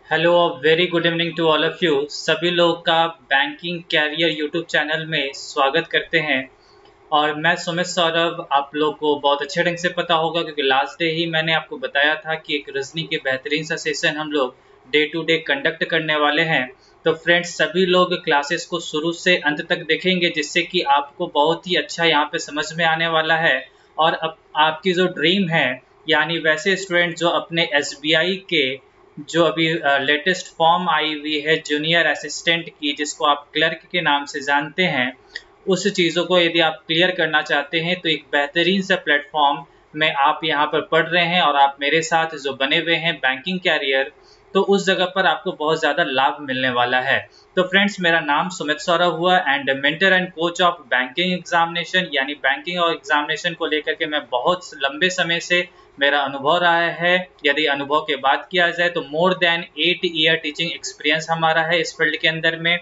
Hello, very good evening to all of you. सभी लोग का बैंकिंग कैरियर यूट्यूब चैनल में स्वागत करते हैं। और मैं सुमित सौरभ, आप लोग को बहुत अच्छे ढंग से पता होगा क्योंकि लास्ट डे ही मैंने आपको बताया था कि एक रीजनिंग के बेहतरीन सा सेशन हम लोग डे टू डे कंडक्ट करने वाले हैं। तो फ्रेंड्स, सभी लोग क्लासेस को शुरू से अंत तक देखेंगे जिससे कि आपको बहुत ही अच्छा यहाँ पे समझ में आने वाला है। और अब आपकी जो ड्रीम है, यानी वैसे स्टूडेंट जो अपने एसबीआई के जो अभी लेटेस्ट फॉर्म आई हुई है जूनियर असिस्टेंट की, जिसको आप क्लर्क के नाम से जानते हैं, उस चीज़ों को यदि आप क्लियर करना चाहते हैं तो एक बेहतरीन सा प्लेटफॉर्म में आप यहाँ पर पढ़ रहे हैं और आप मेरे साथ जो बने हुए हैं बैंकिंग कैरियर, तो उस जगह पर आपको बहुत ज़्यादा लाभ मिलने वाला है। तो फ्रेंड्स, मेरा नाम सुमित सौरभ हुआ and mentor and coach of banking examination, यानी बैंकिंग और एग्जामिनेशन को लेकर के मैं बहुत लंबे समय से मेरा अनुभव रहा है। यदि अनुभव की बात किया जाए तो more than 8 year teaching experience हमारा है इस फील्ड के अंदर में।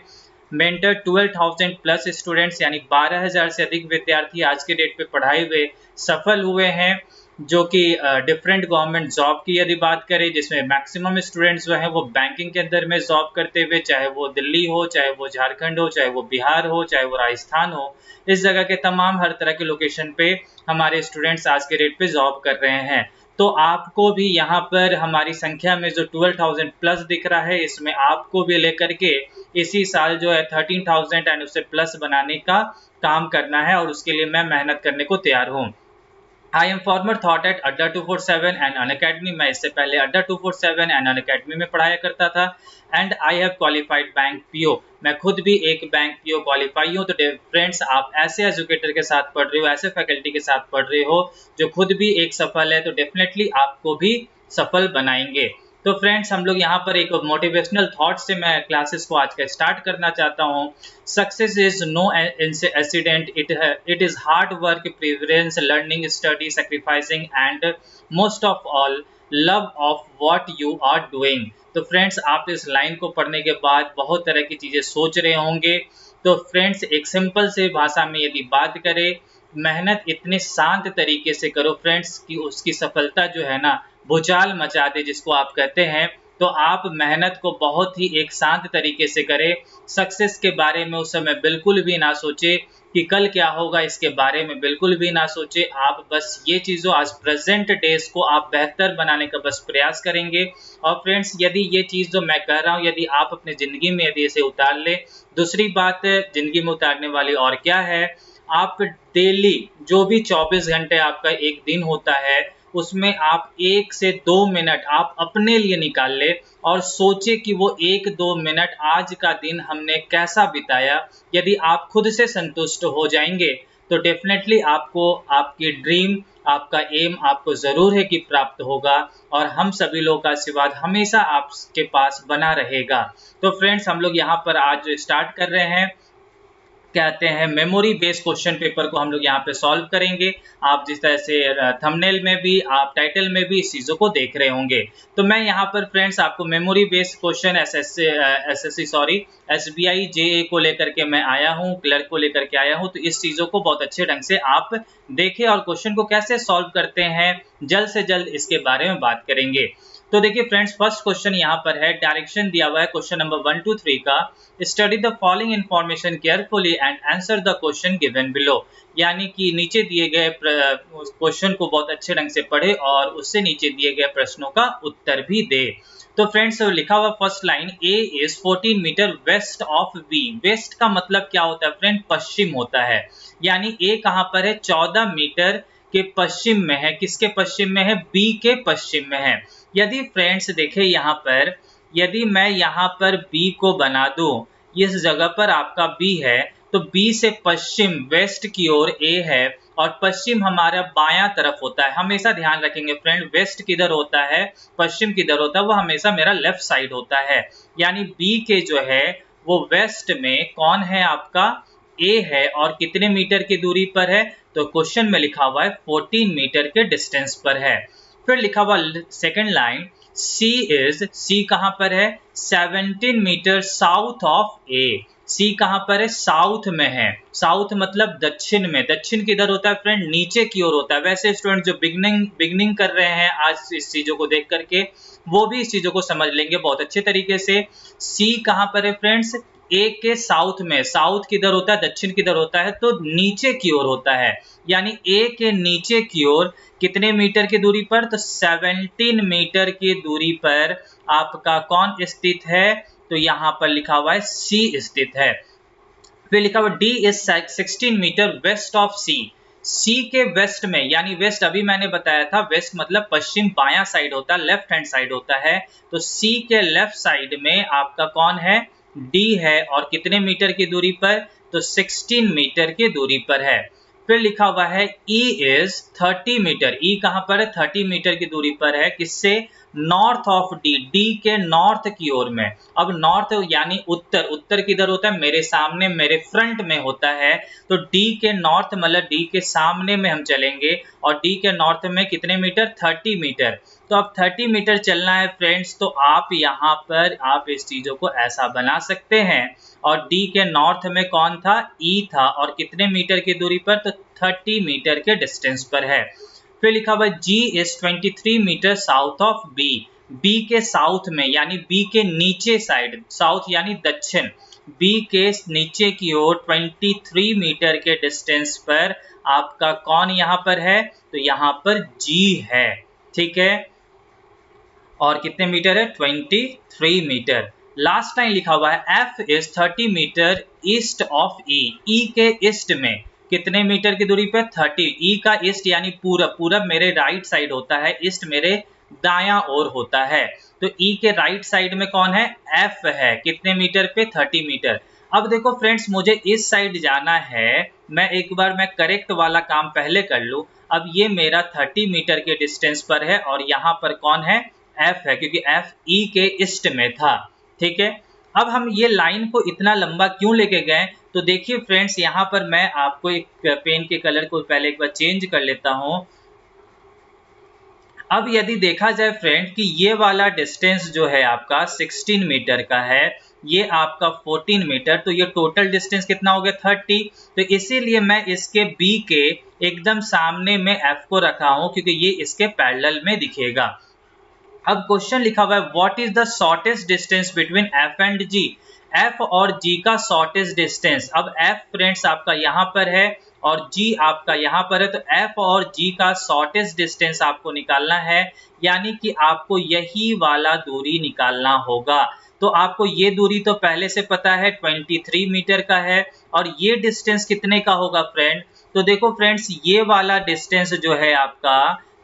मेंटर 12,000 प्लस स्टूडेंट्स यानी 12,000 से अधिक विद्यार्थी आज के डेट पे पढ़ाए हुए सफल हुए हैं, जो कि डिफरेंट गवर्नमेंट जॉब की यदि बात करें, जिसमें मैक्सिमम स्टूडेंट्स जो हैं वो बैंकिंग के अंदर में जॉब करते हुए, चाहे वो दिल्ली हो, चाहे वो झारखंड हो, चाहे वो बिहार हो, चाहे वो राजस्थान हो, इस जगह के तमाम हर तरह के लोकेशन पे हमारे स्टूडेंट्स आज के डेट पे जॉब कर रहे हैं। तो आपको भी यहाँ पर हमारी संख्या में जो 12,000 प्लस दिख रहा है, इसमें आपको भी लेकर के इसी साल जो है 13,000 एंड उससे प्लस बनाने का काम करना है, और उसके लिए मैं मेहनत करने को तैयार हूँ। I am farmer thought at अड्डा 247 एंड अनअकैडमी। मैं इससे पहले अड्डा 247 एंड अनअकैडमी में पढ़ाया करता था। And I have qualified bank PO. मैं खुद भी एक बैंक पीओ क्वालिफाई हूँ। तो फ्रेंड्स, आप ऐसे एजुकेटर के साथ पढ़ रहे हो, ऐसे फैकल्टी के साथ पढ़ रहे हो जो खुद भी एक सफल है, तो डेफिनेटली आपको भी सफल बनाएंगे। तो फ्रेंड्स, हम लोग यहाँ पर एक मोटिवेशनल थॉट से मैं क्लासेस को आज का स्टार्ट करना चाहता हूँ। Success is no accident, it is hard work, perseverance, learning, study, sacrificing and most of all love of what you are doing. तो फ्रेंड्स, आप इस लाइन को पढ़ने के बाद बहुत तरह की चीजें सोच रहे होंगे। तो फ्रेंड्स, एक सिंपल से भाषा में यदि बात करें, मेहनत इतने शांत तरीके से करो फ्रेंड्स कि उसकी सफलता जो है ना, भूचाल मचा दे जिसको आप कहते हैं। तो आप मेहनत को बहुत ही एक शांत तरीके से करें। सक्सेस के बारे में उस समय बिल्कुल भी ना सोचे कि कल क्या होगा, इसके बारे में बिल्कुल भी ना सोचे। आप बस ये चीज़ों आज प्रेजेंट डेज को आप बेहतर बनाने का बस प्रयास करेंगे। और फ्रेंड्स, यदि ये चीज़ जो मैं कह रहा हूँ यदि आप अपनी ज़िंदगी में यदि इसे उतार ले, दूसरी बात ज़िंदगी में उतारने वाली और क्या है, आप डेली जो भी 24 घंटे आपका एक दिन होता है, उसमें आप 1 से 2 मिनट आप अपने लिए निकाल ले और सोचे कि वो 1-2 मिनट आज का दिन हमने कैसा बिताया। यदि आप खुद से संतुष्ट हो जाएंगे तो डेफिनेटली आपको आपकी ड्रीम, आपका एम आपको ज़रूर है कि प्राप्त होगा, और हम सभी लोगों का आशीर्वाद हमेशा आपके पास बना रहेगा। तो फ्रेंड्स, हम लोग यहाँ पर आज स्टार्ट कर रहे हैं, कहते हैं मेमोरी बेस्ड क्वेश्चन पेपर को हम लोग यहाँ पे सॉल्व करेंगे। आप जिस तरह से थंबनेल में भी, आप टाइटल में भी इस चीज़ों को देख रहे होंगे। तो मैं यहाँ पर फ्रेंड्स आपको मेमोरी बेस्ड क्वेश्चन एसबीआई जेए को लेकर के मैं आया हूँ, क्लर्क को लेकर के आया हूँ। तो इस चीज़ों को बहुत अच्छे ढंग से आप देखें और क्वेश्चन को कैसे सॉल्व करते हैं, जल्द से जल्द इसके बारे में बात करेंगे। तो देखिए फ्रेंड्स, फर्स्ट क्वेश्चन यहाँ पर है, डायरेक्शन दिया हुआ है क्वेश्चन नंबर 1 to 3 का। Study the following information carefully and answer the question given below. यानी कि नीचे दिए गए क्वेश्चन को बहुत अच्छे ढंग से पढ़े और उससे नीचे दिए गए प्रश्नों का उत्तर भी दे। तो फ्रेंड्स, लिखा हुआ first line, A is 14 metre west of B. West का मतलब क्या होता है फ्रेंड? पश्चिम होता है। यानी ए कहां पर है? 14 मीटर के पश्चिम में है। किसके पश्चिम में है? बी के पश्चिम में है। यदि फ्रेंड्स देखें यहाँ पर, यदि मैं यहाँ पर बी को बना दूं, इस जगह पर आपका बी है, तो बी से पश्चिम वेस्ट की ओर ए है और पश्चिम हमारा बायां तरफ होता है। हमेशा ध्यान रखेंगे फ्रेंड, वेस्ट किधर होता है, पश्चिम किधर होता है, वो हमेशा मेरा लेफ्ट साइड होता है। यानी बी के जो है वो वेस्ट में कौन है? आपका ए है। और कितने मीटर की दूरी पर है? तो क्वेश्चन में लिखा हुआ है 14 मीटर के डिस्टेंस पर है। फिर लिखा हुआ सेकंड लाइन, सी कहां पर है? 17 मीटर साउथ ऑफ ए। सी कहाँ पर है? साउथ में है। साउथ मतलब दक्षिण में। दक्षिण किधर होता है फ्रेंड? नीचे की ओर होता है। वैसे स्टूडेंट जो बिगनिंग कर रहे हैं आज इस चीजों को देख करके, वो भी इस चीजों को समझ लेंगे बहुत अच्छे तरीके से। सी कहाँ पर है फ्रेंड्स? ए के साउथ में। साउथ किधर होता है? दक्षिण किधर होता है? तो नीचे की ओर होता है। यानी ए के नीचे की ओर कितने मीटर की दूरी पर? तो 17 मीटर की दूरी पर आपका कौन स्थित है? तो यहां पर लिखा हुआ है सी स्थित है। फिर लिखा हुआ D is 16 metre west of C. C के वेस्ट में, यानी वेस्ट अभी मैंने बताया था, वेस्ट मतलब पश्चिम बायां साइड होता है, लेफ्ट हैंड साइड होता है। तो सी के लेफ्ट साइड में आपका कौन है? डी है। और कितने मीटर की दूरी पर? तो 16 मीटर की दूरी पर है। फिर लिखा हुआ है E इज 30 मीटर। E कहां पर है? 30 मीटर की दूरी पर है। किससे? North of D. डी के नॉर्थ की ओर में। अब नॉर्थ यानी उत्तर। उत्तर किधर होता है? मेरे सामने, मेरे फ्रंट में होता है। तो डी के नॉर्थ मतलब डी के सामने में हम चलेंगे। और डी के नॉर्थ में कितने मीटर? 30 मीटर। तो अब 30 मीटर चलना है फ्रेंड्स, तो आप यहाँ पर आप इस चीजों को ऐसा बना सकते हैं। और डी के नॉर्थ में कौन था? ई था। और कितने मीटर की दूरी पर? तो 30 मीटर के डिस्टेंस पर है। फिर लिखा हुआ G is 23 meter south of B. B के साउथ में यानी बी के नीचे साइड, साउथ यानी दक्षिण, बी के नीचे की ओर 23 मीटर के डिस्टेंस पर आपका कौन यहाँ पर है? तो यहाँ पर जी है। ठीक है। और कितने मीटर है? 23 मीटर। लास्ट लाइन लिखा हुआ है F is 30 meter east of E. E के ईस्ट में कितने मीटर की दूरी पर? 30। ई का ईस्ट यानी पूरब। पूरब मेरे राइट साइड होता है, ईस्ट मेरे दायां ओर होता है। तो ई के राइट साइड में कौन है? एफ है। कितने मीटर पे? 30 मीटर। अब देखो फ्रेंड्स, मुझे इस साइड जाना है। मैं एक बार मैं करेक्ट वाला काम पहले कर लूं। अब ये मेरा 30 मीटर के डिस्टेंस पर है और यहाँ पर कौन है? एफ है, क्योंकि एफ ई के ईस्ट में था। ठीक है। अब हम ये लाइन को इतना लंबा क्यों लेके गए? तो देखिए फ्रेंड्स, यहाँ पर मैं आपको एक पेन के कलर को पहले एक बार चेंज कर लेता हूं। अब यदि देखा जाए फ्रेंड कि ये वाला डिस्टेंस जो है आपका 16 मीटर का है, ये आपका 14 मीटर, तो ये टोटल डिस्टेंस कितना हो गया? 30। तो इसीलिए मैं इसके बी के एकदम सामने में एफ को रखा हूं, क्योंकि ये इसके पैरेलल में दिखेगा। अब क्वेश्चन लिखा हुआ है what is the shortest distance between F and G. F और जी का शॉर्टेस्ट डिस्टेंस। अब एफ फ्रेंड्स आपका यहाँ पर है और जी आपका यहाँ पर है। तो एफ और जी का शॉर्टेस्ट डिस्टेंस आपको निकालना है, यानी कि आपको यही वाला दूरी निकालना होगा। तो आपको ये दूरी तो पहले से पता है 23 मीटर का है। और ये डिस्टेंस कितने का होगा फ्रेंड? तो देखो फ्रेंड्स, ये वाला डिस्टेंस जो है आपका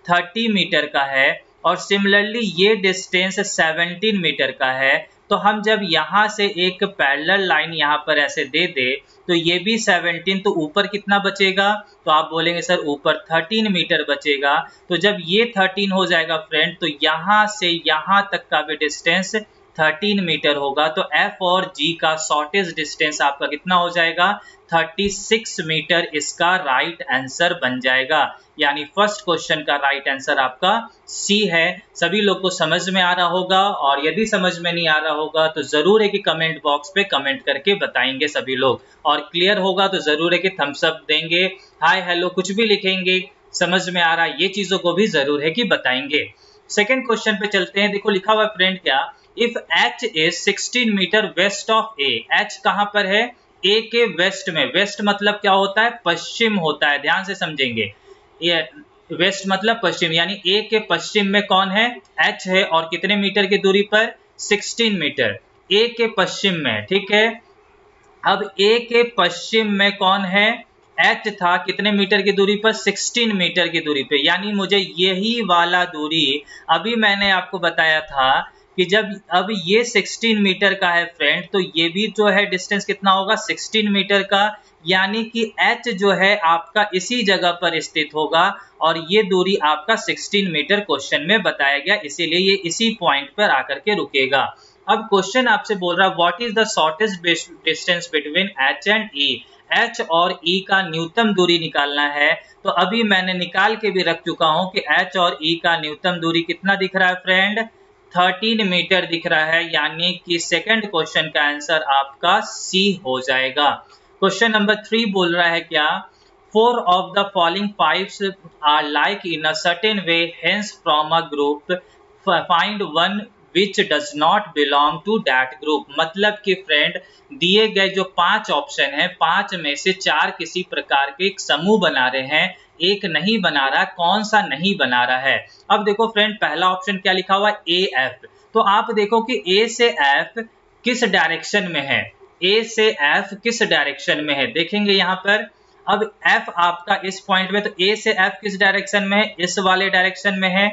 30 मीटर का है। और सिमिलरली ये डिस्टेंस 17 मीटर का है। तो हम जब यहाँ से एक पैरेलल लाइन यहाँ पर ऐसे दे दे, तो ये भी 17, तो ऊपर कितना बचेगा? तो आप बोलेंगे सर ऊपर 13 मीटर बचेगा। तो जब ये 13 हो जाएगा फ्रेंड, तो यहाँ से यहाँ तक का भी डिस्टेंस 13 मीटर होगा। तो एफ और जी का शॉर्टेस्ट डिस्टेंस आपका कितना हो जाएगा? 36 मीटर इसका राइट आंसर बन जाएगा। यानी फर्स्ट क्वेश्चन का राइट आंसर आपका सी है। सभी लोग को समझ में आ रहा होगा, और यदि समझ में नहीं आ रहा होगा तो जरूर है कि कमेंट बॉक्स पे कमेंट करके बताएंगे सभी लोग। और क्लियर होगा तो जरूर है कि थम्स अप देंगे, हाय हेलो कुछ भी लिखेंगे, समझ में आ रहा है, ये चीजों को भी जरूर है कि बताएंगे। सेकेंड क्वेश्चन पे चलते हैं। देखो लिखा हुआ फ्रेंड क्या, if H is 16 metre west of A. H कहां पर है? ए के वेस्ट में। वेस्ट मतलब क्या होता है? पश्चिम होता है। ध्यान से समझेंगे, ये वेस्ट मतलब पश्चिम, यानी ए के पश्चिम में कौन है? एच है। और कितने मीटर की दूरी पर? 16 मीटर ए के पश्चिम में। ठीक है। अब ए के पश्चिम में कौन है? एच था। कितने मीटर की दूरी पर? 16 मीटर की दूरी पे। यानी मुझे यही वाला दूरी, अभी मैंने आपको बताया था कि जब अब ये 16 मीटर का है फ्रेंड, तो ये भी जो है डिस्टेंस कितना होगा? 16 मीटर का। यानी कि एच जो है आपका इसी जगह पर स्थित होगा, और ये दूरी आपका 16 मीटर क्वेश्चन में बताया गया, इसीलिए ये इसी पॉइंट पर आकर के रुकेगा। अब क्वेश्चन आपसे बोल रहा है what is the shortest distance between H and E. H और ई का न्यूनतम दूरी निकालना है। तो अभी मैंने निकाल के भी रख चुका हूं कि एच और ई का न्यूनतम दूरी कितना दिख रहा है फ्रेंड? 13 मीटर दिख रहा है, यानी कि सेकंड क्वेश्चन का आंसर आपका सी हो जाएगा। क्वेश्चन नंबर 3 बोल रहा है क्या, 4 of the following pipes are like in a certain way, hence from a group find one which does not belong to that group। मतलब कि फ्रेंड दिए गए जो 5 ऑप्शन है, 5 में से 4 किसी प्रकार के एक समूह बना रहे हैं, एक नहीं बना रहा, कौन सा नहीं बना रहा है। अब देखो फ्रेंड, पहला ऑप्शन क्या लिखा हुआ है, ए एफ। तो आप देखो कि ए से एफ किस डायरेक्शन में है, ए से एफ किस डायरेक्शन में है, देखेंगे यहाँ पर। अब एफ आपका इस पॉइंट में, तो ए से एफ किस डायरेक्शन में है, इस वाले डायरेक्शन में है।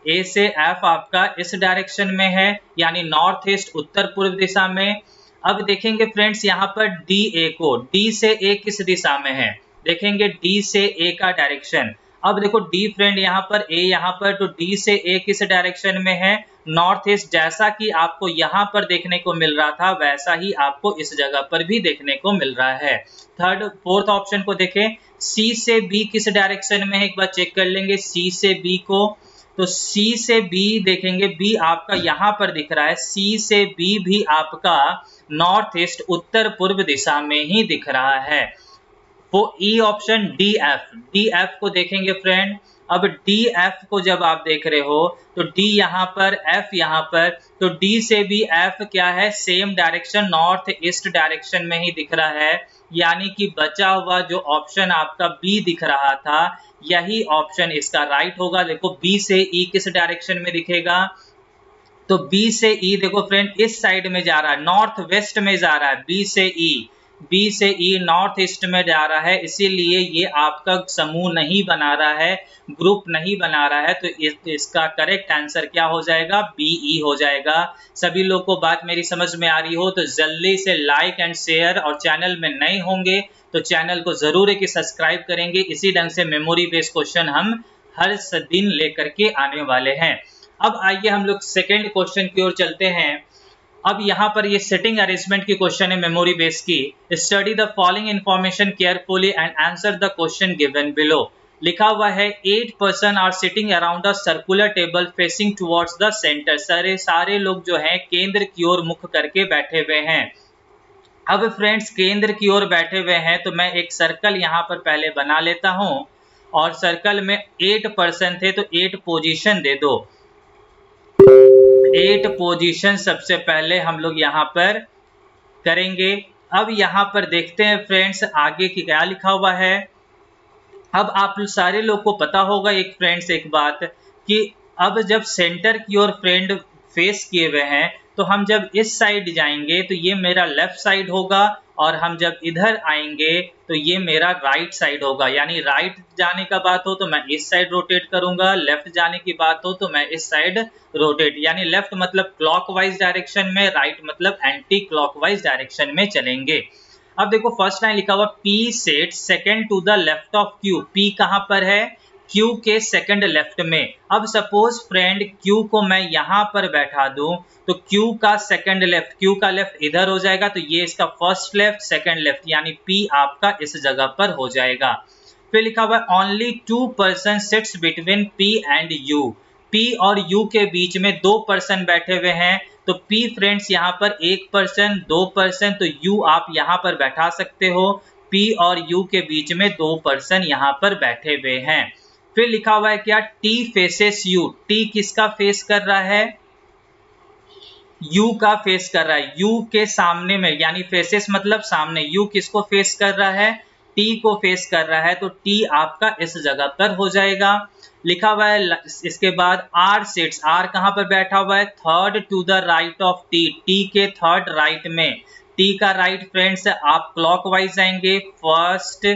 ए से एफ आपका इस डायरेक्शन में है, यानी नॉर्थ ईस्ट उत्तर पूर्व दिशा में। अब देखेंगे फ्रेंड्स यहाँ पर डी ए को, डी से ए किस दिशा में है, देखेंगे डी से ए का डायरेक्शन। अब देखो डी फ्रेंड यहाँ पर, ए यहाँ पर, तो डी से ए किस डायरेक्शन में है, नॉर्थ ईस्ट। जैसा कि आपको यहाँ पर देखने को मिल रहा था वैसा ही आपको इस जगह पर भी देखने को मिल रहा है। फोर्थ ऑप्शन को देखें, सी से बी किस डायरेक्शन में है, एक बार चेक कर लेंगे सी से बी को। तो सी से बी देखेंगे, बी आपका यहाँ पर दिख रहा है, सी से बी भी आपका नॉर्थ ईस्ट उत्तर पूर्व दिशा में ही दिख रहा है। वो E option D F, D F को देखेंगे फ्रेंड। अब डी एफ को जब आप देख रहे हो तो डी यहाँ पर, एफ यहाँ पर, तो डी से भी एफ क्या है, same direction north east direction में ही दिख रहा है, यानी कि बचा हुआ जो ऑप्शन आपका बी दिख रहा था यही ऑप्शन इसका राइट होगा। देखो बी से ई किस डायरेक्शन में दिखेगा, तो बी से ई देखो फ्रेंड इस साइड में जा रहा है, नॉर्थ वेस्ट में जा रहा है, बी से ई, बी से ई नॉर्थ ईस्ट में जा रहा है, इसीलिए ये आपका समूह नहीं बना रहा है, ग्रुप नहीं बना रहा है। तो इसका करेक्ट आंसर क्या हो जाएगा, बीई हो जाएगा। सभी लोग को बात मेरी समझ में आ रही हो तो जल्दी से लाइक एंड शेयर, और चैनल में नए होंगे तो चैनल को जरूर एक सब्सक्राइब करेंगे। इसी ढंग से मेमोरी बेस्ड क्वेश्चन हम हर दिन लेकर के आने वाले हैं। अब आइए हम लोग सेकेंड क्वेश्चन की ओर चलते हैं। अब यहाँ पर ये सेटिंग अरेंजमेंट की क्वेश्चन है मेमोरी बेस की। Study the following information carefully and answer the question given below. लिखा हुआ है 8 person are sitting around a circular table facing towards the centre. सारे लोग जो हैं केंद्र की ओर मुख करके बैठे हुए हैं। अब फ्रेंड्स केंद्र की ओर बैठे हुए हैं तो मैं एक सर्कल यहाँ पर पहले बना लेता हूँ, और सर्कल में 8 पर्सन थे तो 8 पोजीशन दे दो। 8 पोजीशन सबसे पहले हम लोग यहाँ पर करेंगे। अब यहाँ पर देखते हैं फ्रेंड्स आगे की क्या लिखा हुआ है। अब आप सारे लोग को पता होगा एक फ्रेंड्स एक बात, कि अब जब सेंटर की ओर फ्रेंड फेस किए हुए हैं तो हम जब इस साइड जाएंगे तो ये मेरा लेफ्ट साइड होगा, और हम जब इधर आएंगे तो ये मेरा राइट साइड होगा। यानी राइट जाने का बात हो तो मैं इस साइड रोटेट करूंगा, लेफ्ट जाने की बात हो तो मैं इस साइड रोटेट, यानी लेफ्ट मतलब क्लॉकवाइज डायरेक्शन में, राइट मतलब एंटी क्लॉकवाइज डायरेक्शन में चलेंगे। अब देखो फर्स्ट लाइन लिखा हुआ P sits second to the left of Q। P कहां पर है, Q के सेकंड लेफ्ट में। अब सपोज फ्रेंड Q को मैं यहां पर बैठा दूं तो Q का सेकंड लेफ्ट, Q का लेफ्ट इधर हो जाएगा, तो ये इसका फर्स्ट लेफ्ट सेकंड लेफ्ट, यानी P आपका इस जगह पर हो जाएगा। फिर लिखा हुआ है only 2 person sits between P and U। P और U के बीच में 2 पर्सन बैठे हुए हैं, तो P फ्रेंड्स यहाँ पर 1 पर्सन 2 पर्सन, तो U आप यहाँ पर बैठा सकते हो। P और U के बीच में 2 पर्सन यहाँ पर बैठे हुए हैं। फिर लिखा हुआ है क्या, T फेसेस U। T किसका फेस कर रहा है, U का फेस कर रहा है, U के सामने में, यानी फेसेस मतलब सामने। U किसको फेस कर रहा है, T को फेस कर रहा है, तो T आपका इस जगह पर हो जाएगा। लिखा हुआ है इसके बाद R सिट्स, R कहां पर बैठा हुआ है, third to the right of T। T के थर्ड राइट में। T का राइट फ्रेंड्स आप क्लॉकवाइज जाएंगे, फर्स्ट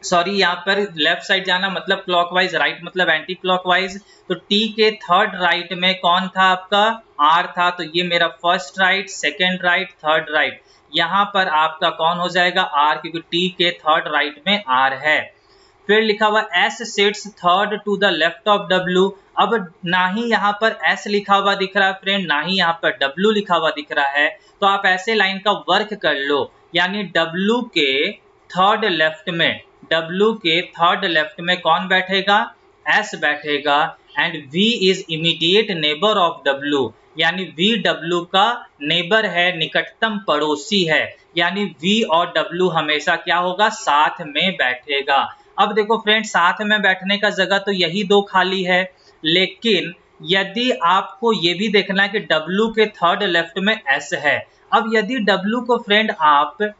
सॉरी यहाँ पर लेफ्ट साइड जाना मतलब क्लॉकवाइज, राइट मतलब एंटी क्लॉकवाइज। तो T के थर्ड राइट में कौन था आपका, R था, तो ये मेरा first right, second right, third right, यहाँ पर आपका कौन हो जाएगा, R, क्योंकि T के थर्ड राइट में R है। फिर लिखा हुआ S sits third to the left of W। अब ना ही यहाँ पर S लिखा हुआ दिख रहा है फ्रेंड, ना ही यहाँ पर W लिखा हुआ दिख रहा है, तो आप ऐसे लाइन का वर्क कर लो, यानी W के थर्ड लेफ्ट में, W के थर्ड लेफ्ट में कौन बैठेगा, S बैठेगा and V is immediate neighbour of W, यानी V W का नेबर है, निकटतम पड़ोसी है, यानी V और W हमेशा क्या होगा, साथ में बैठेगा। अब देखो फ्रेंड, साथ में बैठने का जगह तो यही दो खाली है, लेकिन यदि आपको ये भी देखना है कि W के थर्ड लेफ्ट में S है। अब यदि W को फ्रेंड आप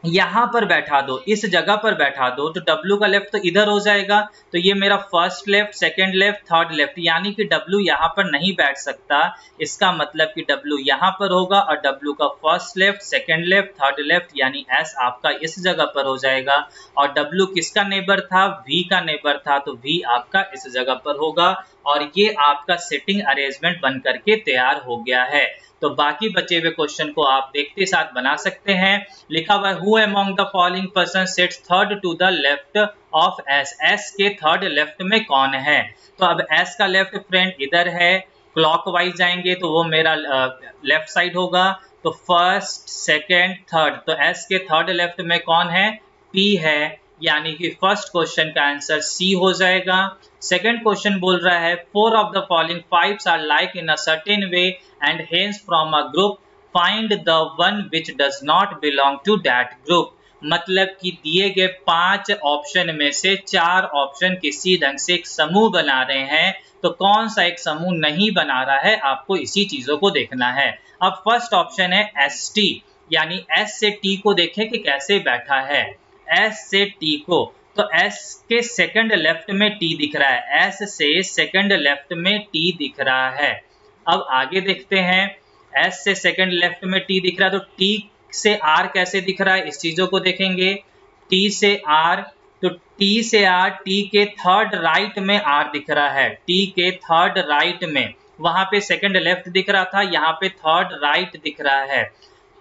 यहां पर बैठा दो, इस जगह पर बैठा दो, तो W का लेफ्ट तो इधर हो जाएगा, तो ये मेरा first left, second left, third left, यानी कि W यहां पर नहीं बैठ सकता। इसका मतलब कि W यहां पर होगा और W का first left, second left, third left, यानी S आपका इस जगह पर हो जाएगा। और W किसका नेबर था, V का नेबर था, तो V आपका इस जगह पर होगा। और ये आपका सेटिंग अरेंजमेंट बन करके तैयार हो गया है। तो बाकी बचे हुए क्वेश्चन को आप देखते साथ बना सकते हैं। लिखा हुआ है who among the following person sits third to the left of S, S के थर्ड लेफ्ट में कौन है। तो अब एस का लेफ्ट फ्रेंड इधर है, क्लॉकवाइज जाएंगे तो वो मेरा लेफ्ट साइड होगा, तो फर्स्ट सेकंड थर्ड, तो एस के थर्ड लेफ्ट में कौन है, पी है, यानी कि फर्स्ट क्वेश्चन का आंसर सी हो जाएगा। सेकंड क्वेश्चन बोल रहा है four of the following pipes are like in a certain way and hence from a group find the one which does not belong to that group. मतलब कि दिए गए 5 ऑप्शन में से 4 ऑप्शन किसी ढंग से एक समूह बना रहे हैं, तो कौन सा एक समूह नहीं बना रहा है, आपको इसी चीजों को देखना है। अब फर्स्ट ऑप्शन है एस टी, यानी एस से टी को देखें कि कैसे बैठा है। एस से टी को, तो एस के सेकंड लेफ्ट में टी दिख रहा है, एस से सेकंड लेफ्ट में टी दिख रहा है। अब आगे देखते हैं, एस से सेकंड लेफ्ट में टी दिख रहा है, तो टी से आर कैसे दिख रहा है, इस चीजों को देखेंगे। टी से आर, तो टी से आर, टी के थर्ड राइट में आर दिख रहा है, टी के थर्ड राइट में, वहां पे सेकंड लेफ्ट दिख रहा था, यहाँ पे थर्ड राइट दिख रहा है।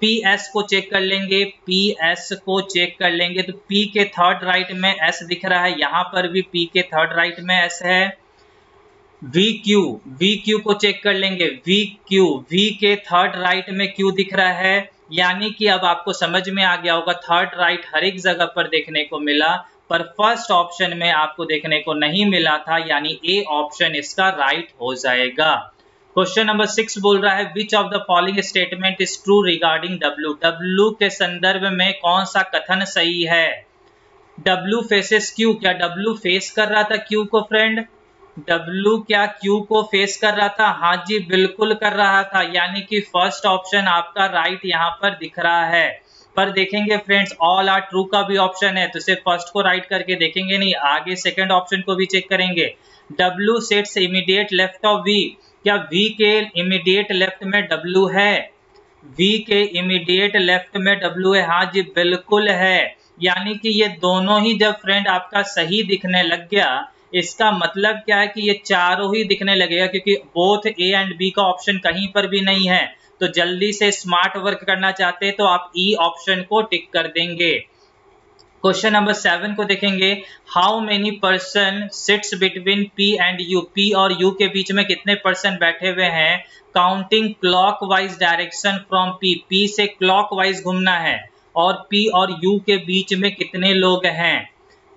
पी एस को चेक कर लेंगे, पी एस को चेक कर लेंगे, तो पी के थर्ड राइट में एस दिख रहा है, यहां पर भी पी के थर्ड राइट में एस है। वी क्यू को चेक कर लेंगे, वी के थर्ड राइट में क्यू दिख रहा है, यानी कि अब आपको समझ में आ गया होगा थर्ड राइट हर एक जगह पर देखने को मिला, पर फर्स्ट ऑप्शन में आपको देखने को नहीं मिला था, यानी ए ऑप्शन इसका राइट हो जाएगा। क्वेश्चन नंबर 6 बोल रहा है विच of the following statement is true regarding W, W के संदर्भ में कौन सा कथन सही है। W फेसेस Q, क्या W फेस कर रहा था Q को फ्रेंड, W क्या Q को फेस कर रहा था, हाँ जी बिल्कुल कर रहा था, यानी कि फर्स्ट ऑप्शन आपका राइट यहाँ पर दिख रहा है। पर देखेंगे फ्रेंड्स ऑल आर ट्रू का भी ऑप्शन है, तो सिर्फ फर्स्ट को राइट करके देखेंगे नहीं, आगे सेकंड ऑप्शन को भी चेक करेंगे। W sits immediate left of V, क्या V के इमीडिएट लेफ्ट में W है, V के इमीडिएट लेफ्ट में W है, हाँ जी बिल्कुल है, यानी कि ये दोनों ही जब फ्रेंड आपका सही दिखने लग गया, इसका मतलब क्या है कि ये चारों ही दिखने लगेगा, क्योंकि बोथ ए एंड बी का ऑप्शन कहीं पर भी नहीं है। तो जल्दी से स्मार्ट वर्क करना चाहते हैं तो आप ई ऑप्शन को टिक कर देंगे। क्वेश्चन नंबर 7 को देखेंगे how many person sits between P and you, P और यू के बीच में कितने पर्सन बैठे हुए हैं, counting clockwise direction from P, P से क्लॉकवाइज घूमना है, और पी और यू के बीच में कितने लोग हैं।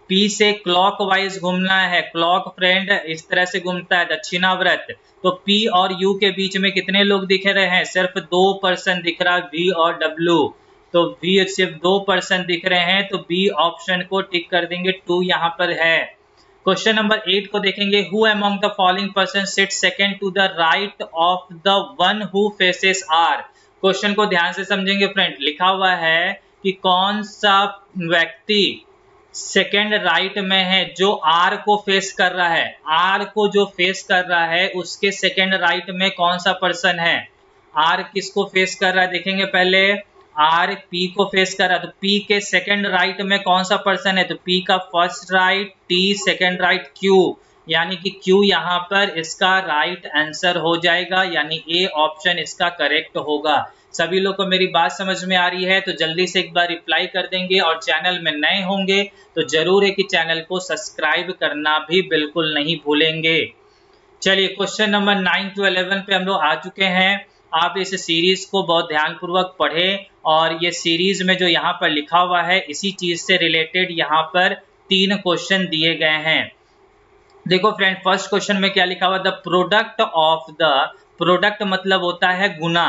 पी से क्लॉकवाइज घूमना है, क्लॉक फ्रेंड इस तरह से घूमता है दक्षिणावर्त, तो पी और यू के बीच में कितने लोग दिख रहे हैं, सिर्फ 2 पर्सन दिख रहा है, वी और डब्ल्यू, तो वी सिर्फ 2 पर्सन दिख रहे हैं, तो बी ऑप्शन को टिक कर देंगे, 2 यहाँ पर है। क्वेश्चन नंबर 8 को देखेंगे who among the following person sit second to the right of the one who faces R. Question को ध्यान से समझेंगे फ्रेंड, लिखा हुआ है कि कौन सा व्यक्ति सेकेंड राइट में है जो आर को फेस कर रहा है, आर को जो फेस कर रहा है उसके सेकेंड राइट में कौन सा पर्सन है। आर किसको फेस कर रहा है देखेंगे पहले, आर पी को फेस कर रहा है, तो पी के सेकेंड राइट में कौन सा पर्सन है, तो पी का first right, T second right Q, यानी कि क्यू यहाँ पर इसका राइट आंसर हो जाएगा, यानी ए ऑप्शन इसका करेक्ट होगा। सभी लोग को मेरी बात समझ में आ रही है तो जल्दी से एक बार रिप्लाई कर देंगे, और चैनल में नए होंगे तो जरूर है कि चैनल को सब्सक्राइब करना भी बिल्कुल नहीं भूलेंगे। चलिए क्वेश्चन नंबर 9 to 11 पे हम लोग आ चुके हैं। आप इस सीरीज को बहुत ध्यानपूर्वक पढ़ें, और ये सीरीज में जो यहाँ पर लिखा हुआ है इसी चीज से रिलेटेड यहाँ पर 3 क्वेश्चन दिए गए हैं। देखो फ्रेंड, फर्स्ट क्वेश्चन में क्या लिखा हुआ, the product of the, product मतलब होता है गुना,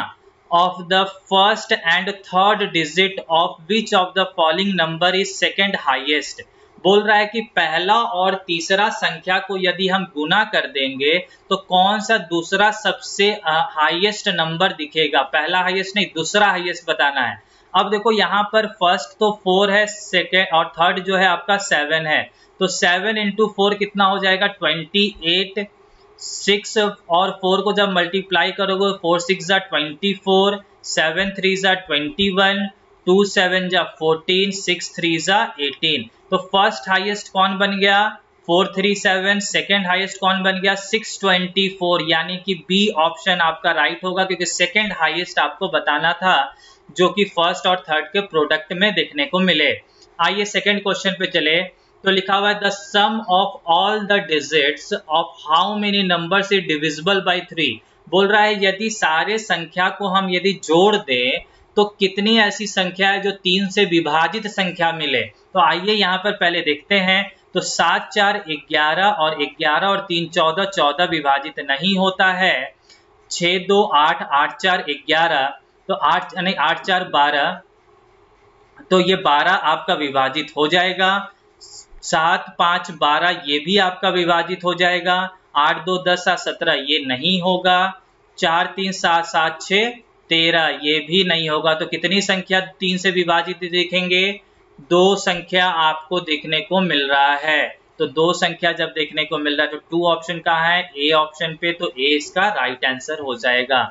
of the first and third digit of which of the following number is second highest. बोल रहा है कि पहला और तीसरा संख्या को यदि हम गुना कर देंगे तो कौन सा दूसरा सबसे हाईएस्ट नंबर दिखेगा। पहला हाईएस्ट नहीं, दूसरा हाईएस्ट बताना है। अब देखो यहाँ पर फर्स्ट तो 4 है, सेकेंड और थर्ड जो है आपका 7 है, तो 7 इंटू 4 कितना हो जाएगा 28। 6 और 4 को जब मल्टीप्लाई करोगे 4 6 जा 24, 7 3 जा 21, 2 7 जा 14, 6 3 जा 18। तो फर्स्ट हाईएस्ट कौन बन गया 437, सेकेंड हाईएस्ट कौन बन गया 624, यानी कि बी ऑप्शन आपका राइट होगा, क्योंकि सेकेंड हाईएस्ट आपको बताना था जो कि फर्स्ट और थर्ड के प्रोडक्ट में देखने को मिले। आइए सेकेंड क्वेश्चन पे चले, तो लिखा हुआ है the sum of all the digits of how many numbers is divisible by 3। बोल रहा है यदि सारे संख्या को हम यदि जोड़ दें तो कितनी ऐसी संख्या है जो 3 से विभाजित संख्या मिले। तो आइए यहाँ पर पहले देखते हैं। तो 7 4 11 और 11 और 3 14, 14 विभाजित नहीं होता है। 6 2 8, 8 4 11, तो 8 नहीं 8 4 12, तो ये 12 आपका विभाजित हो जाएगा। 7 5 12 ये भी आपका विभाजित हो जाएगा। 8 2 10 7 17 ये नहीं होगा। 4 3 7 7 6 13 ये भी नहीं होगा। तो कितनी संख्या 3 से विभाजित देखेंगे, 2 संख्या आपको देखने को मिल रहा है। तो 2 संख्या जब देखने को मिल रहा है तो 2 ऑप्शन कहाँ है, ए ऑप्शन पे, तो ए इसका राइट आंसर हो जाएगा।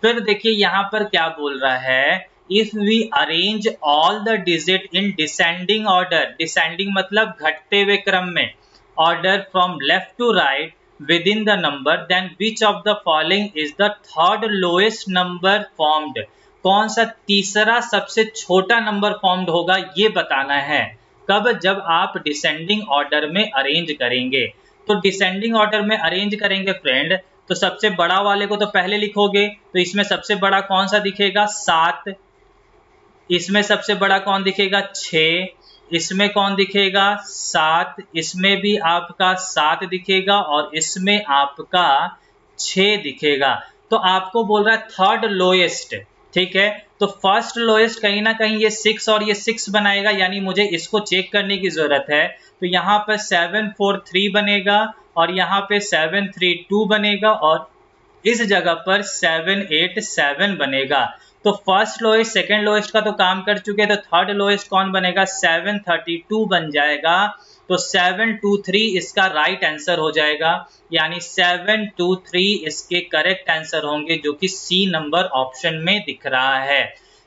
फिर देखिए यहाँ पर क्या बोल रहा है, if we arrange all the digit in descending order, descending मतलब घटते हुए क्रम में, order from left to right within the number, then which of the following is the third lowest number formed. कौन सा तीसरा सबसे छोटा नंबर फॉर्म्ड होगा ये बताना है। कब, जब आप डिसेंडिंग ऑर्डर में अरेंज करेंगे। तो डिसेंडिंग ऑर्डर में अरेंज करेंगे फ्रेंड, तो सबसे बड़ा वाले को तो पहले लिखोगे, तो इसमें सबसे बड़ा कौन सा दिखेगा 7, इसमें सबसे बड़ा कौन दिखेगा 6, इसमें कौन दिखेगा 7, इसमें भी आपका 7 दिखेगा और इसमें आपका 6 दिखेगा। तो आपको बोल रहा है थर्ड लोएस्ट, ठीक है। तो फर्स्ट लोएस्ट कहीं ना कहीं ये 6 और ये 6 बनाएगा, यानी मुझे इसको चेक करने की जरूरत है। तो यहाँ पर 7 4 3 बनेगा और यहाँ पे 7 3 2 बनेगा और इस जगह पर 7 8 7 बनेगा। तो फर्स्ट लोएस्ट सेकंड लोएस्ट का तो काम कर चुके हैं, तो थर्ड लोएस्ट कौन बनेगा 732 बन जाएगा। तो 723 इसका राइट आंसर हो जाएगा, यानी 723 इसके करेक्ट आंसर होंगे, जो कि सी नंबर ऑप्शन में दिख रहा है।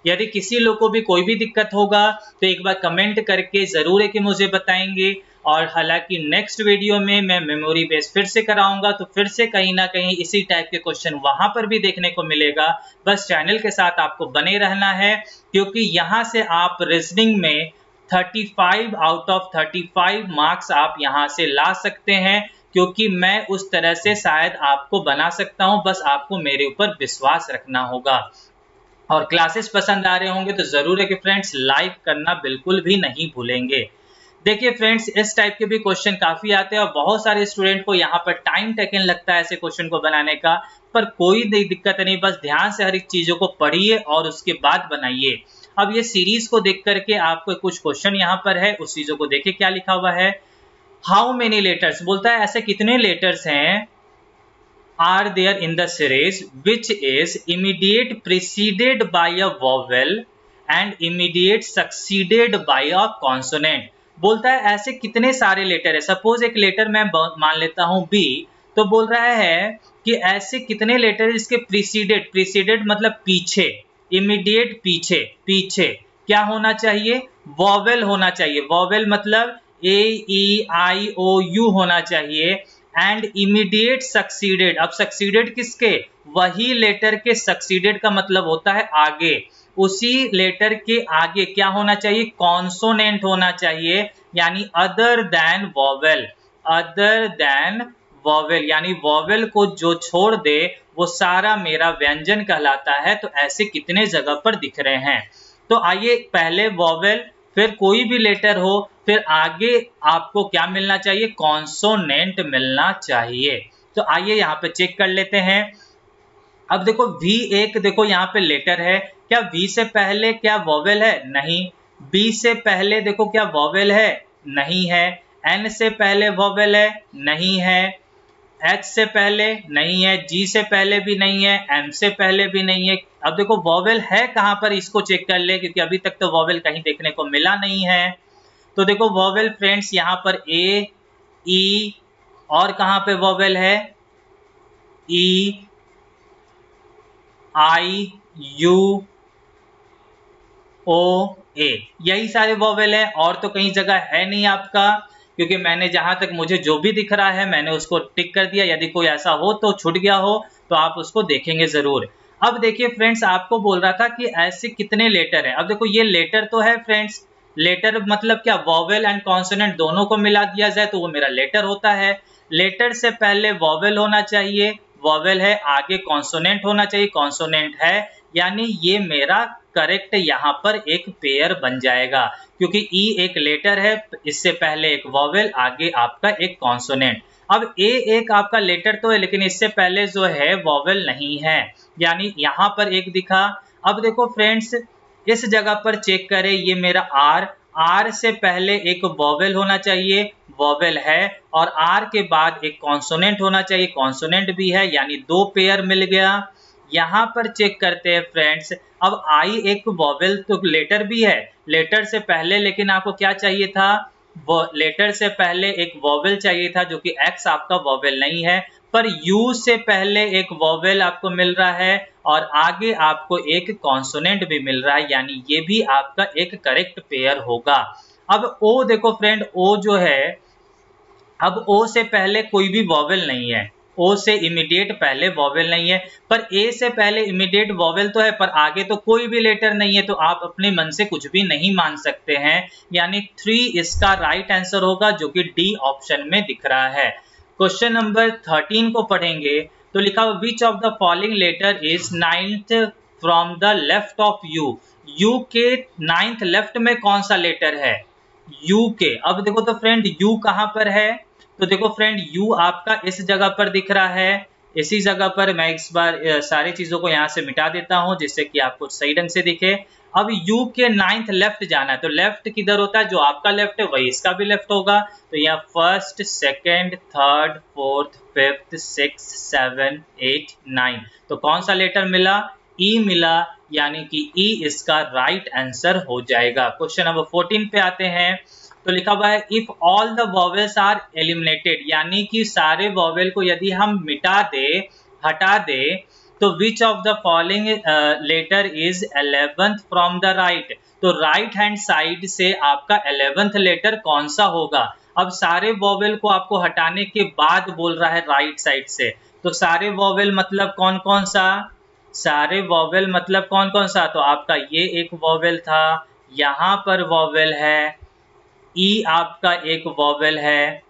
यदि किसी लोग को भी कोई भी दिक्कत होगा तो एक बार कमेंट करके जरूर है कि मुझे बताएंगे। और हालांकि नेक्स्ट वीडियो में मैं मेमोरी बेस फिर से कराऊंगा, तो फिर से कहीं ना कहीं इसी टाइप के क्वेश्चन वहां पर भी देखने को मिलेगा। बस चैनल के साथ आपको बने रहना है, क्योंकि यहां से आप रीजनिंग में 35 आउट ऑफ 35 मार्क्स आप यहां से ला सकते हैं, क्योंकि मैं उस तरह से शायद आपको बना सकता हूं। बस आपको मेरे ऊपर विश्वास रखना होगा। और क्लासेस पसंद आ रहे होंगे तो जरूर है कि फ्रेंड्स लाइक करना बिल्कुल भी नहीं भूलेंगे। देखिए फ्रेंड्स, इस टाइप के भी क्वेश्चन काफी आते हैं और बहुत सारे स्टूडेंट को यहाँ पर टाइम टेकन लगता है ऐसे क्वेश्चन को बनाने का, पर कोई दिक्कत नहीं, बस ध्यान से हर एक चीजों को पढ़िए और उसके बाद बनाइए। अब ये सीरीज को देख करके आपको कुछ क्वेश्चन यहाँ पर है, उस चीजों को देखिए क्या लिखा हुआ है। हाउ मेनी लेटर्स, बोलता है ऐसे कितने लेटर्स हैं are there in the series which is immediate preceded by a vowel and immediate succeeded by a consonant। बोलता है ऐसे कितने सारे लेटर है। सपोज एक लेटर मैं मान लेता हूं बी, तो बोल रहा है कि ऐसे कितने लेटर इसके प्रीसीडेड, प्रीसीडेड मतलब पीछे, इमीडिएट पीछे, पीछे क्या होना चाहिए, वॉवेल होना चाहिए। वॉवेल मतलब ए ई आई ओ यू होना चाहिए। एंड इमीडिएट सक्सीडेड, अब सक्सीडेड किसके, वही लेटर के, सक्सीडेड का मतलब होता है आगे, उसी लेटर के आगे क्या होना चाहिए, कॉन्सोनेंट होना चाहिए, यानी other than vowel, other than vowel, यानी वॉवेल को जो छोड़ दे वो सारा मेरा व्यंजन कहलाता है। तो ऐसे कितने जगह पर दिख रहे हैं। तो आइए पहले वॉवेल फिर कोई भी लेटर हो, फिर आगे आपको क्या मिलना चाहिए? कॉन्सोनेंट मिलना चाहिए। तो आइए यहाँ पे चेक कर लेते हैं। अब देखो V एक देखो यहाँ पे लेटर है, क्या V से पहले क्या वॉवेल है? नहीं। B से पहले देखो क्या वॉवेल है? नहीं है। N से पहले वॉवेल है? नहीं है। H से पहले नहीं है, G से पहले भी नहीं है, M से पहले भी नहीं है। अब देखो वॉवेल है कहाँ पर, इसको चेक कर ले, क्योंकि अभी तक तो वॉवेल कहीं देखने को मिला नहीं है। तो देखो वॉवेल फ्रेंड्स यहाँ पर A, E और कहाँ पे वॉवेल है? E, I, U, O, A, यही सारे वॉवेल है, और तो कहीं जगह है नहीं आपका, क्योंकि मैंने जहां तक मुझे जो भी दिख रहा है मैंने उसको टिक कर दिया। यदि कोई ऐसा हो तो छूट गया हो तो आप उसको देखेंगे जरूर। अब देखिए फ्रेंड्स, आपको बोल रहा था कि ऐसे कितने लेटर हैं। अब देखो ये लेटर तो है फ्रेंड्स, लेटर मतलब क्या? वॉवेल एंड कॉन्सोनेंट दोनों को मिला दिया जाए तो वो मेरा लेटर होता है। लेटर से पहले वॉवेल होना चाहिए, वॉवेल है, आगे कॉन्सोनेंट होना चाहिए, कॉन्सोनेंट है, यानी ये मेरा करेक्ट यहाँ पर एक पेयर बन जाएगा, क्योंकि ई एक लेटर है, इससे पहले एक वॉवेल, आगे आपका एक कॉन्सोनेंट। अब ए एक आपका लेटर तो है, लेकिन इससे पहले जो है वॉवेल नहीं है, यानी यहाँ पर एक दिखा। अब देखो फ्रेंड्स, इस जगह पर चेक करें, ये मेरा आर, आर से पहले एक वॉवेल होना चाहिए, वॉवेल है, और आर के बाद एक कॉन्सोनेंट होना चाहिए, कॉन्सोनेंट भी है, यानी दो पेयर मिल गया। यहाँ पर चेक करते हैं फ्रेंड्स, अब आई एक वॉवेल तो लेटर भी है, लेटर से पहले लेकिन आपको क्या चाहिए था? वो लेटर से पहले एक वॉवेल चाहिए था, जो कि एक्स आपका वॉवेल नहीं है, पर यू से पहले एक वॉवेल आपको मिल रहा है और आगे आपको एक कॉन्सोनेंट भी मिल रहा है, यानी ये भी आपका एक करेक्ट पेयर होगा। अब ओ देखो फ्रेंड, ओ जो है, अब ओ से पहले कोई भी वॉवेल नहीं है, ओ से इमीडिएट पहले वॉवेल नहीं है, पर ए से पहले इमीडिएट वॉवेल तो है, पर आगे तो कोई भी लेटर नहीं है, तो आप अपने मन से कुछ भी नहीं मान सकते हैं, यानी 3 इसका राइट आंसर होगा, जो कि डी ऑप्शन में दिख रहा है। क्वेश्चन नंबर 13 को पढ़ेंगे तो लिखा हुआ which of the following letter is 9th from the left of U. U के 9th लेफ्ट में कौन सा लेटर है? यू के। अब देखो तो फ्रेंड यू कहाँ पर है? तो देखो फ्रेंड यू आपका इस जगह पर दिख रहा है, इसी जगह पर मैं इस बार सारी चीजों को यहाँ से मिटा देता हूँ जिससे कि आपको सही ढंग से दिखे। अब यू के 9th लेफ्ट जाना है, तो लेफ्ट किधर होता है? जो आपका लेफ्ट है वही इसका भी लेफ्ट होगा, तो यहाँ first, second, third, fourth, fifth, 6, 7, 8, 9, तो कौन सा लेटर मिला? ई मिला, यानी कि ई इसका राइट आंसर हो जाएगा। क्वेश्चन नंबर 14 पे आते हैं तो लिखा हुआ है if all the vowels are eliminated, यानी कि सारे वॉवेल को यदि हम मिटा दे, हटा दे, तो which of the following letter is 11th from the right, तो राइट हैंड साइड से आपका 11th लेटर कौन सा होगा? अब सारे वॉवेल को आपको हटाने के बाद बोल रहा है राइट साइड से, तो सारे वॉवेल मतलब कौन कौन सा? सारे वॉवेल मतलब कौन कौन सा? तो आपका ये एक वॉवेल था, यहाँ पर वॉवेल है, ई आपका एक वॉवेल है,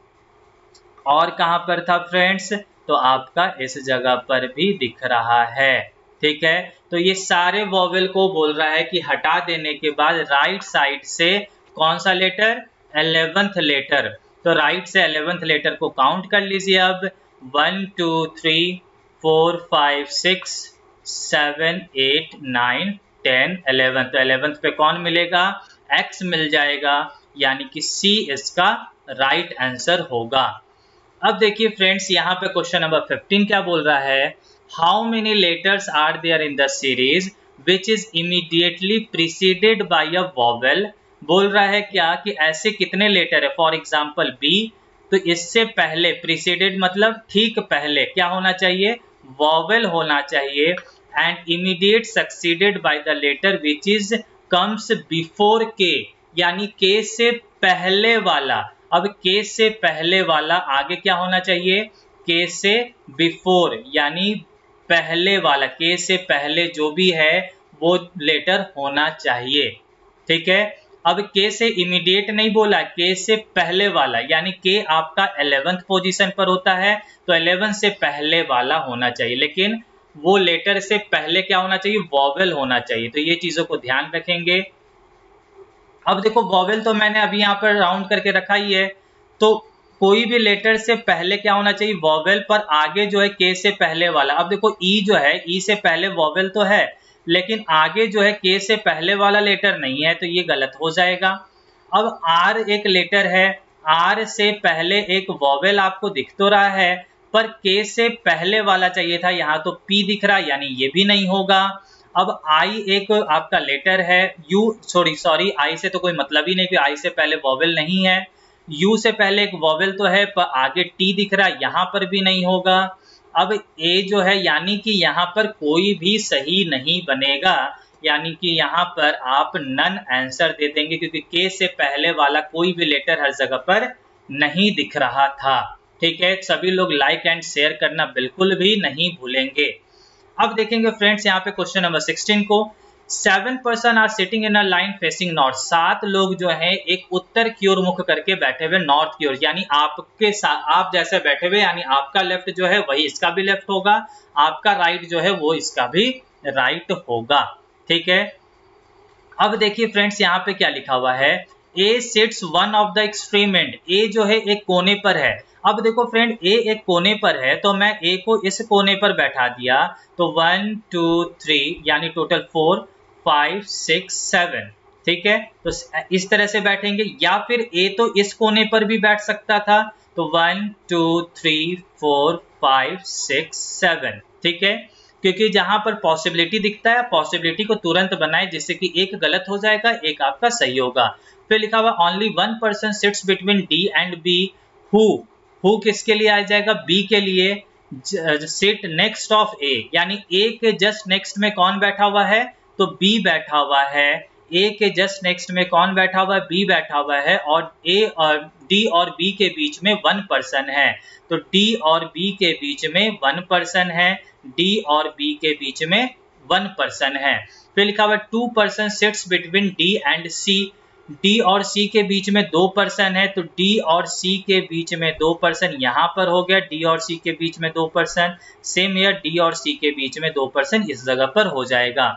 और कहाँ पर था फ्रेंड्स? तो आपका इस जगह पर भी दिख रहा है। ठीक है, तो ये सारे वॉवेल को बोल रहा है कि हटा देने के बाद राइट साइड से कौन सा लेटर? 11th letter. तो राइट से 11th लेटर को काउंट कर लीजिए अब, 1 2 3 4 5 6 7 8 9 10 11, तो 11th पे कौन मिलेगा? एक्स मिल जाएगा, यानी कि सी इसका राइट आंसर होगा। अब देखिए फ्रेंड्स, यहाँ पे क्वेश्चन नंबर 15 क्या बोल रहा है? How many letters are there in the series which is immediately preceded by a vowel. बोल रहा है क्या कि ऐसे कितने लेटर है? फॉर एग्जाम्पल बी, तो इससे पहले प्रीसीडेड मतलब ठीक पहले क्या होना चाहिए? वॉवेल होना चाहिए, and immediate succeeded by the letter which is comes before K, यानी के से पहले वाला। अब के से पहले वाला आगे क्या होना चाहिए? के से बिफोर, यानी पहले वाला, के से पहले जो भी है वो लेटर होना चाहिए। ठीक है, अब के से इमीडिएट नहीं बोला, के से पहले वाला, यानी के आपका 11th पोजीशन पर होता है, तो 11 से पहले वाला होना चाहिए, लेकिन वो लेटर से पहले क्या होना चाहिए? वॉवेल होना चाहिए। तो ये चीजों को ध्यान रखेंगे। अब देखो वॉवेल तो मैंने अभी यहाँ पर राउंड करके रखा ही है, तो कोई भी लेटर से पहले क्या होना चाहिए, वॉवेल, पर आगे जो है के से पहले वाला। अब देखो ई जो है, ई से पहले वॉवेल तो है, लेकिन आगे जो है के से पहले वाला लेटर नहीं है, तो ये गलत हो जाएगा। अब आर एक लेटर है, आर से पहले एक वॉवेल आपको दिख तो रहा है, पर के से पहले वाला चाहिए था, यहाँ तो पी दिख रहा है, यानी ये भी नहीं होगा। अब आई एक आपका लेटर है, यू सॉरी आई से तो कोई मतलब ही नहीं, कि आई से पहले वॉवेल नहीं है। यू से पहले एक वॉवेल तो है, पर आगे टी दिख रहा है, यहाँ पर भी नहीं होगा। अब ए जो है, यानी कि यहाँ पर कोई भी सही नहीं बनेगा, यानी कि यहाँ पर आप नन आंसर दे देंगे, क्योंकि के से पहले वाला कोई भी लेटर हर जगह पर नहीं दिख रहा था। ठीक है, सभी लोग लाइक एंड शेयर करना बिल्कुल भी नहीं भूलेंगे। अब देखेंगे फ्रेंड्स यहाँ पे क्वेश्चन नंबर 16 को। 7 person are sitting in a line facing north. 7 लोग जो हैं एक उत्तर की ओर मुख करके बैठे हुए, नॉर्थ की ओर, यानी आपके साथ आप जैसे बैठे हुए, यानी आपका लेफ्ट जो है वही इसका भी लेफ्ट होगा, आपका राइट जो है वो इसका भी राइट होगा। ठीक है, अब देखिए फ्रेंड्स यहाँ पे क्या लिखा हुआ है, A sits one of the extreme end. A जो है एक कोने पर है। अब देखो फ्रेंड, ए एक कोने पर है, तो मैं ए को इस कोने पर बैठा दिया, तो 1 2 3 यानी टोटल 4 5 6 7। ठीक है, तो इस तरह से बैठेंगे, या फिर ए तो इस कोने पर भी बैठ सकता था, तो 1 2 3 4 5 6 7। ठीक है, क्योंकि जहां पर पॉसिबिलिटी दिखता है, पॉसिबिलिटी को तुरंत बनाए, जिससे कि एक गलत हो जाएगा, एक आपका सही होगा। फिर लिखा हुआ only 1 person sits between D and B. Who किसके लिए आ जाएगा, बी के लिए। सिट नेक्स्ट ऑफ ए, यानी ए के जस्ट नेक्स्ट में कौन बैठा हुआ है, तो बी बैठा हुआ है। ए के जस्ट नेक्स्ट में कौन बैठा हुआ है, बी बैठा हुआ है, और ए और डी और बी के बीच में 1 पर्सन है, तो डी और बी के बीच में 1 पर्सन है, डी और बी के बीच में 1 पर्सन है। फिर लिखा हुआ 2 person sits between D and C. D और सी के बीच में 2 पर्सन है, तो डी और सी के बीच में 2 पर्सन यहाँ पर हो गया, डी और सी के बीच में 2 पर्सन, सेम ईयर डी और सी के बीच में 2 पर्सन इस जगह पर हो जाएगा।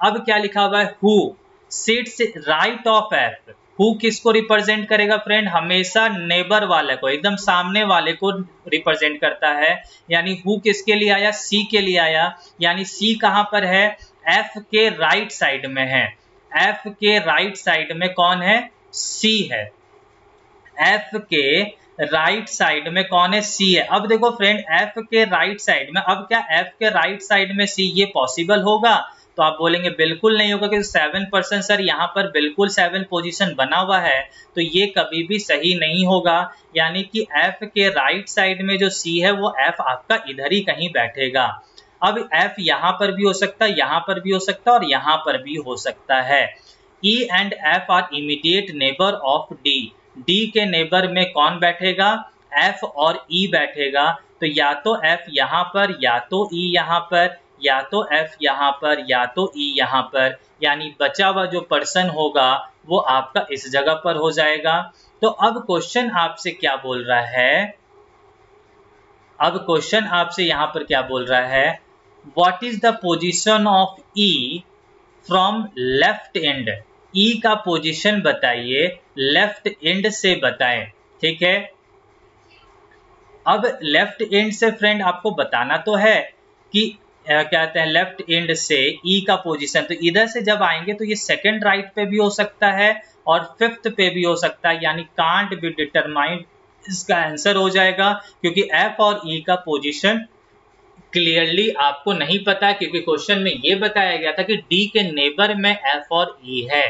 अब क्या लिखा हुआ है, who sits right of F. Who किसको रिप्रेजेंट करेगा फ्रेंड, हमेशा नेबर वाले को, एकदम सामने वाले को रिप्रेजेंट करता है, यानी हु किसके लिए आया, सी के लिए आया, यानी सी कहां पर है, एफ के राइट साइड में है। एफ के राइट साइड में कौन है, सी है। एफ के राइट साइड में कौन है, सी है। अब देखो फ्रेंड, एफ के राइट साइड में, अब क्या एफ के राइट साइड में सी, ये पॉसिबल होगा, तो आप बोलेंगे बिल्कुल नहीं होगा, क्योंकि 7 पर्सन सर यहाँ पर बिल्कुल 7 पोजीशन बना हुआ है, तो ये कभी भी सही नहीं होगा, यानी कि एफ के राइट साइड में जो सी है वो एफ आपका इधर ही कहीं बैठेगा। अब एफ यहाँ पर भी हो सकता है, यहाँ पर भी हो सकता है, और यहाँ पर भी हो सकता है। E and F R immediate neighbour of D. D के नेबर में कौन बैठेगा, एफ और ई बैठेगा, तो या तो एफ यहाँ पर, या तो ई यहाँ पर, या तो एफ यहाँ पर, या तो ई यहाँ पर, यानी बचा हुआ जो पर्सन होगा वो आपका इस जगह पर हो जाएगा। तो अब क्वेश्चन आपसे क्या बोल रहा है, अब क्वेश्चन आपसे यहाँ पर क्या बोल रहा है, what is the position of E from left end. E का पोजीशन बताइए, लेफ्ट एंड से बताएं। ठीक है, अब लेफ्ट एंड से फ्रेंड आपको बताना तो है कि कहते हैं लेफ्ट एंड से ई का पोजीशन, तो इधर से जब आएंगे तो ये सेकंड राइट पे भी हो सकता है और फिफ्थ पे भी हो सकता है, यानी कांट बी डिटरमाइंड इसका आंसर हो जाएगा, क्योंकि एफ और ई का पोजीशन क्लियरली आपको नहीं पता, क्योंकि क्वेश्चन में ये बताया गया था कि डी के नेबर में एफ और ई है।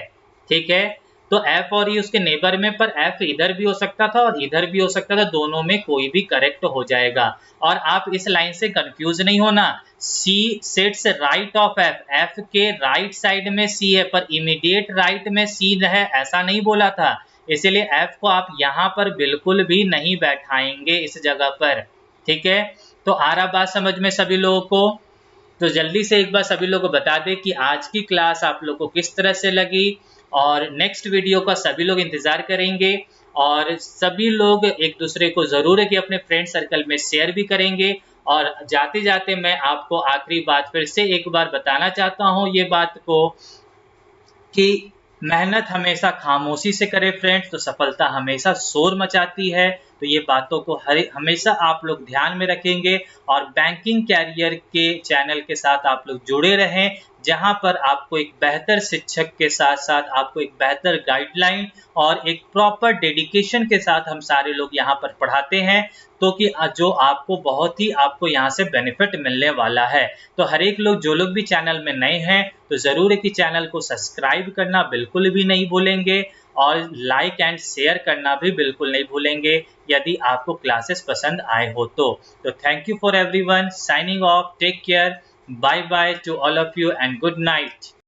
ठीक है, तो एफ और ई उसके नेबर में, पर एफ इधर भी हो सकता था और इधर भी हो सकता था, दोनों में कोई भी करेक्ट हो जाएगा। और आप इस लाइन से कंफ्यूज नहीं होना, C sits right of F, F के राइट साइड में सी है, पर इमीडिएट राइट में सी है ऐसा नहीं बोला था, इसीलिए एफ को आप यहाँ पर बिल्कुल भी नहीं बैठाएंगे इस जगह पर। ठीक है, तो आ रहा बात समझ में सभी लोगों को। तो जल्दी से एक बार सभी लोगों को बता दें कि आज की क्लास आप लोगों को किस तरह से लगी, और नेक्स्ट वीडियो का सभी लोग इंतजार करेंगे, और सभी लोग एक दूसरे को जरूर है कि अपने फ्रेंड सर्कल में शेयर भी करेंगे। और जाते जाते मैं आपको आखिरी बात फिर से एक बार बताना चाहता हूँ ये बात को, कि मेहनत हमेशा खामोशी से करें फ्रेंड्स, तो सफलता हमेशा शोर मचाती है। तो ये बातों को हमेशा आप लोग ध्यान में रखेंगे और बैंकिंग कैरियर के चैनल के साथ आप लोग जुड़े रहें, जहां पर आपको एक बेहतर शिक्षक के साथ साथ आपको एक बेहतर गाइडलाइन और एक प्रॉपर डेडिकेशन के साथ हम सारे लोग यहाँ पर पढ़ाते हैं, तो कि जो आपको बहुत ही आपको यहाँ से बेनिफिट मिलने वाला है। तो हर एक लोग जो लोग भी चैनल में नए हैं, तो ज़रूर है कि चैनल को सब्सक्राइब करना बिल्कुल भी नहीं भूलेंगे और लाइक एंड शेयर करना भी बिल्कुल नहीं भूलेंगे यदि आपको क्लासेस पसंद आए हो तो thank you for everyone, signing off, take care, bye bye to all of you and good night.